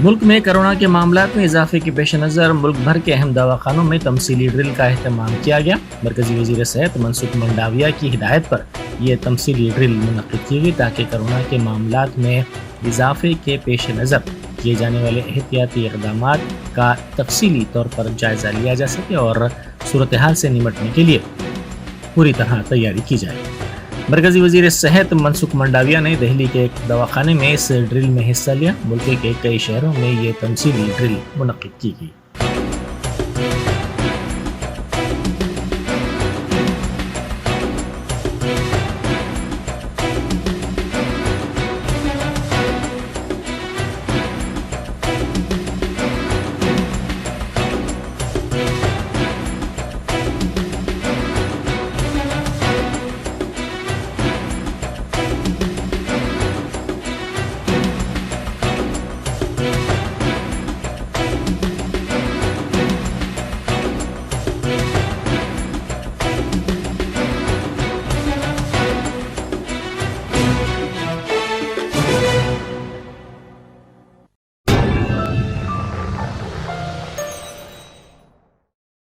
ملک میں کرونا کے معاملات میں اضافے کے پیش نظر ملک بھر کے اہم دواخانوں میں تمثیلی ڈرل کا اہتمام کیا گیا۔ مرکزی وزیر صحت منسکھ منڈاویہ کی ہدایت پر یہ تمثیلی ڈرل منعقد کی گئی تاکہ کرونا کے معاملات میں اضافے کے پیش نظر کیے جانے والے احتیاطی اقدامات کا تفصیلی طور پر جائزہ لیا جا سکے اور صورتحال سے نمٹنے کے لیے پوری طرح تیاری کی جائے۔ مرکزی وزیر صحت منسکھ منڈاویہ نے دہلی کے ایک دواخانے میں اس ڈرل میں حصہ لیا۔ ملک کے کئی شہروں میں یہ تمثیلی ڈرل منعقد کی گئی۔